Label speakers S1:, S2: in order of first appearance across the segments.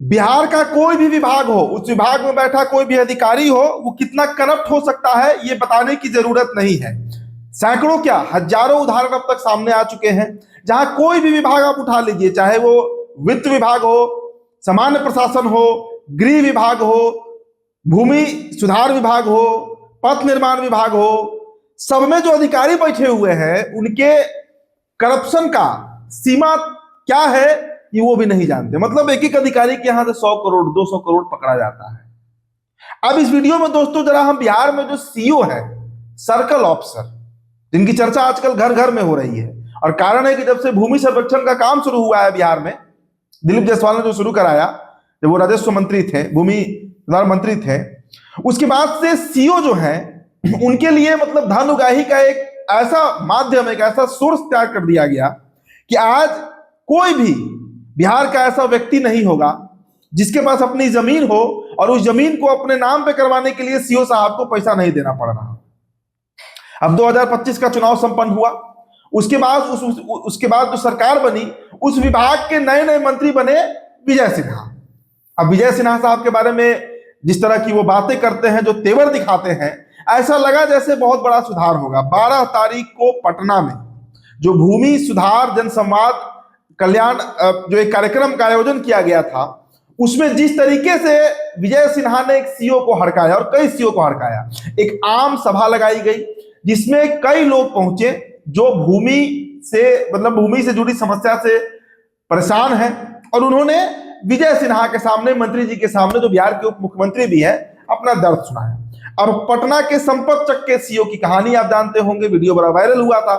S1: बिहार का कोई भी विभाग हो, उस विभाग में बैठा कोई भी अधिकारी हो, वो कितना करप्ट हो सकता है ये बताने की जरूरत नहीं है। सैकड़ों क्या हजारों उदाहरण अब तक सामने आ चुके हैं, जहां कोई भी विभाग आप उठा लीजिए, चाहे वो वित्त विभाग हो, सामान्य प्रशासन हो, गृह विभाग हो, भूमि सुधार विभाग हो, पथ निर्माण विभाग हो, सब में जो अधिकारी बैठे हुए हैं उनके करप्शन का सीमा क्या है ये वो भी नहीं जानते। मतलब एक एक अधिकारी के यहां से 100 करोड़ 200 करोड़ पकड़ा जाता है। अब इस वीडियो में दोस्तों जरा हम बिहार में जो सीईओ है, सर्कल ऑफिसर, जिनकी चर्चा आजकल घर घर में हो रही है, और कारण है कि जब से भूमि सर्वेक्षण का काम शुरू हुआ है बिहार में, दिलीप जायसवाल ने जो शुरू कराया जब वो राजस्व मंत्री थे, भूमि सुधार मंत्री थे, उसके बाद से सीईओ जो है उनके लिए मतलब धन उगाही का एक ऐसा माध्यम, एक ऐसा सोर्स तैयार कर दिया गया कि आज कोई भी बिहार का ऐसा व्यक्ति नहीं होगा जिसके पास अपनी जमीन हो और उस जमीन को अपने नाम पे करवाने के लिए सीईओ साहब को पैसा नहीं देना पड़ रहा। अब 2025 का चुनाव संपन्न हुआ, उसके बाद उसके बाद जो सरकार बनी, उस विभाग के नए नए मंत्री बने विजय सिन्हा। अब विजय सिन्हा साहब के बारे में जिस तरह की वो बातें करते हैं, जो तेवर दिखाते हैं, ऐसा लगा जैसे बहुत बड़ा सुधार होगा। 12 तारीख को पटना में जो भूमि सुधार जनसंवाद कल्याण जो एक कार्यक्रम का आयोजन किया गया था, उसमें जिस तरीके से विजय सिन्हा ने एक सीईओ को हड़काया और कई सीईओ को हड़काया, एक आम सभा लगाई गई जिसमें कई लोग पहुंचे जो भूमि से जुड़ी समस्या से परेशान हैं, और उन्होंने विजय सिन्हा के सामने, मंत्री जी के सामने, जो बिहार के उप मुख्यमंत्री भी है, अपना दर्द सुनाया। अब पटना के संपत चक के सीईओ की कहानी आप जानते होंगे, वीडियो बड़ा वायरल हुआ था,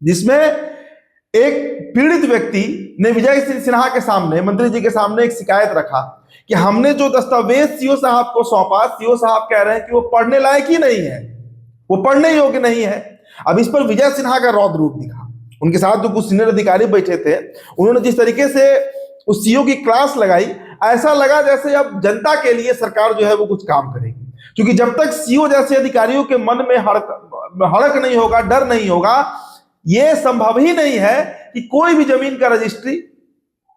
S1: जिसमें एक पीड़ित व्यक्ति ने विजय सिन्हा के सामने, मंत्री जी के सामने एक शिकायत रखा कि हमने जो दस्तावेज सीईओ साहब को सौंपा, सीईओ साहब कह रहे हैं कि वो पढ़ने लायक ही नहीं है, वो पढ़ने योग्य नहीं है। अब इस पर विजय सिन्हा का रौद्र रूप दिखा। उनके साथ जो कुछ सीनियर अधिकारी बैठे थे, उन्होंने जिस तरीके से उस सीईओ की क्लास लगाई, ऐसा लगा जैसे अब जनता के लिए सरकार जो है वो कुछ काम करेगी। क्योंकि जब तक सीईओ जैसे अधिकारियों के मन में हड़क नहीं होगा, डर नहीं होगा, यह संभव ही नहीं है कि कोई भी जमीन का रजिस्ट्री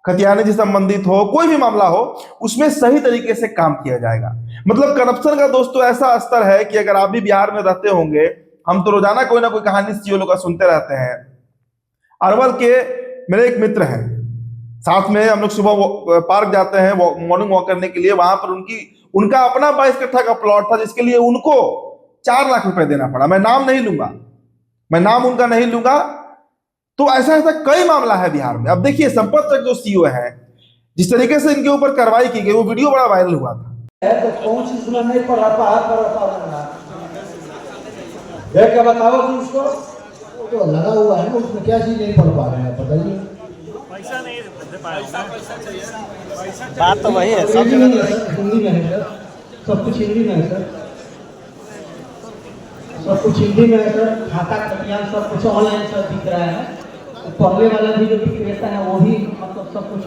S1: खतियाने से संबंधित हो, कोई भी मामला हो, उसमें सही तरीके से काम किया जाएगा। मतलब करप्शन का दोस्तों ऐसा स्तर है कि अगर आप भी बिहार में रहते होंगे, हम तो रोजाना कोई ना कोई कहानी सीईओ लोग का सुनते रहते हैं। अरवल के मेरे एक मित्र हैं, साथ में हम लोग सुबह पार्क जाते हैं मॉर्निंग वॉक करने के लिए। वहां पर उनका अपना 22 कट्ठा का प्लॉट था, जिसके लिए उनको 4 लाख रुपए देना पड़ा। मैं नाम उनका नहीं लूंगा। तो ऐसा ऐसा कई मामला है बिहार में। अब देखिए संपत तक जो सीईओ है, जिस तरीके से इनके ऊपर कार्रवाई की गई, वो वीडियो बड़ा वायरल हुआ था।
S2: तो कौन चीज में नहीं पढ़ा देख के बताओ कि उसको तो लगा हुआ है, उसमें क्या चीज नहीं पढ़ पा रहे हैं, बताइए।
S3: पैसा नहीं दे पाएगा। बात तो वही है, सब
S2: हिंदी में है सर, सब कुछ हिंदी में है सर, सब कुछ हिंदी में है सर। खाता खतियान सब कुछ ऑनलाइन सर दिख रहा है। पहले वाला भी जो विक्रेता है वो भी मतलब सब कुछ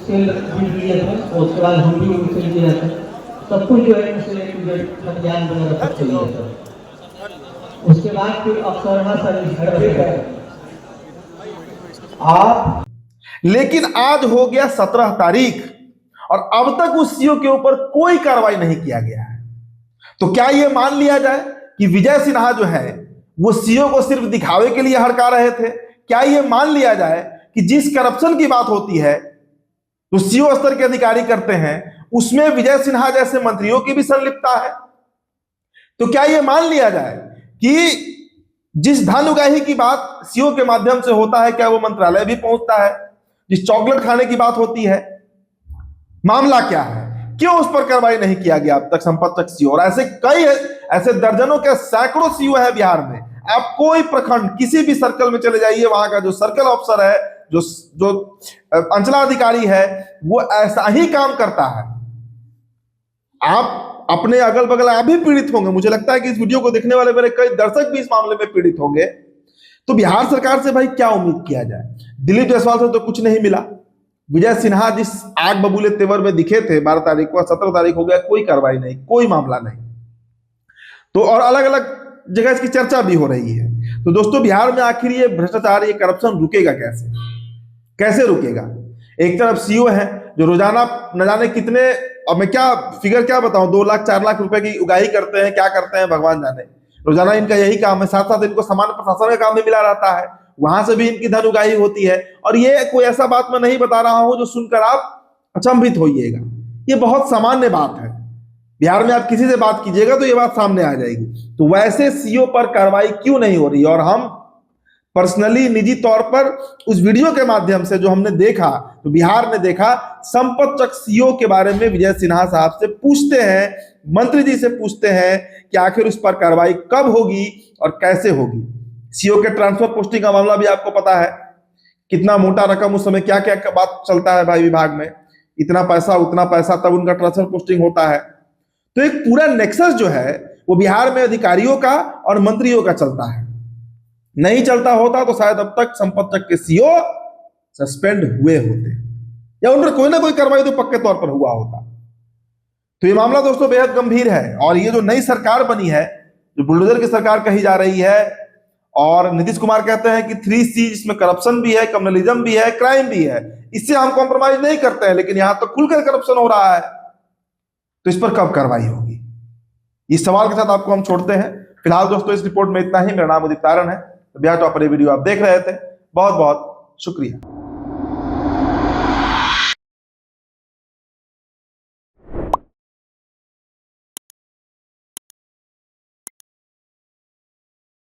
S2: सेल लिए थे, उसके बाद हम भी उनसे लिए थे। सब कुछ जो है खतियान वगैरह सब चाहिए सर। उसके बाद फिर अफसर सर आप,
S1: लेकिन आज हो गया 17 तारीख और अब तक उस सीईओ के ऊपर कोई कार्रवाई नहीं किया गया है। तो क्या यह मान लिया जाए कि विजय सिन्हा जो है वो सीईओ को सिर्फ दिखावे के लिए हड़का रहे थे? क्या यह मान लिया जाए कि जिस करप्शन की बात होती है तो सीईओ स्तर के अधिकारी करते हैं, उसमें विजय सिन्हा जैसे मंत्रियों की भी संलिप्तता है? तो क्या यह मान लिया जाए कि जिस धन उगाही की बात सीईओ के माध्यम से होता है, क्या वो मंत्रालय भी पहुंचता है? जिस चॉकलेट खाने की बात होती है, मामला क्या है? क्यों उस पर कार्रवाई नहीं किया गया अब तक संपत तक सीईओ? और ऐसे दर्जनों के सैकड़ों सीईओ है बिहार में। आप कोई प्रखंड, किसी भी सर्कल में चले जाइए, वहां का जो सर्कल अफसर है, जो अंचलाधिकारी है, वो ऐसा ही काम करता है। आप अपने अगल बगल आप भी पीड़ित होंगे। मुझे लगता है कि इस वीडियो को देखने वाले मेरे कई दर्शक भी इस मामले में पीड़ित होंगे। तो बिहार सरकार से भाई क्या उम्मीद किया जाए? दिलीप जायसवाल से तो कुछ नहीं मिला। विजय सिन्हा जिस आग बबूले तेवर में दिखे थे 12 तारीख को, 17 तारीख हो गया, कोई कार्रवाई नहीं, कोई मामला नहीं। तो और अलग अलग जगह इसकी चर्चा भी हो रही है। तो दोस्तों बिहार में आखिर ये भ्रष्टाचार, ये करप्शन रुकेगा कैसे? कैसे रुकेगा? एक तरफ सीईओ है जो रोजाना न जाने कितने, अब मैं क्या फिगर क्या बताऊं, 2 लाख 4 लाख रुपए की उगाही करते हैं, क्या करते हैं भगवान जाने। रोजाना इनका यही काम है, साथ साथ इनको सामान्य प्रशासन का काम भी मिला रहता है, वहां से भी इनकी धन उगाही होती है। और ये कोई ऐसा बात मैं नहीं बता रहा हूं जो सुनकर आप अचंभित होइएगा, ये बहुत सामान्य बात है। बिहार में आप किसी से बात कीजिएगा तो ये बात सामने आ जाएगी। तो वैसे सीओ पर कार्रवाई क्यों नहीं हो रही? और हम पर्सनली निजी तौर पर उस वीडियो के माध्यम से जो हमने देखा, तो बिहार ने देखा, संपतचक सीओ के बारे में विजय सिन्हा साहब से पूछते हैं, मंत्री जी से पूछते हैं कि आखिर उस पर कार्रवाई कब होगी और कैसे होगी। सीओ के ट्रांसफर पोस्टिंग का मामला भी आपको पता है, कितना मोटा रकम उस समय क्या क्या बात चलता है भाई, विभाग में इतना पैसा उतना पैसा, तब उनका ट्रांसफर पोस्टिंग होता है। तो एक पूरा नेक्सस जो है वो बिहार में अधिकारियों का और मंत्रियों का चलता है। नहीं चलता होता तो शायद अब तक संपतचक के सीओ सस्पेंड हुए होते, या उन पर कोई ना कोई कार्रवाई तो पक्के तौर पर हुआ होता। तो ये मामला दोस्तों बेहद गंभीर है। और ये जो नई सरकार बनी है, जो बुलडोजर की सरकार कही जा रही है, और नीतीश कुमार कहते हैं कि 3C, इसमें करप्शन भी है, कम्युनलिज्म भी है, क्राइम भी है, इससे हम कॉम्प्रोमाइज नहीं करते हैं, लेकिन यहां तो खुलकर करप्शन हो रहा है। तो इस पर कब कार्रवाई होगी, इस सवाल के साथ आपको हम छोड़ते हैं। फिलहाल दोस्तों इस रिपोर्ट में इतना ही। मेरा नाम उदित तारण है। बिहार टॉपर वीडियो आप देख रहे थे, बहुत बहुत शुक्रिया।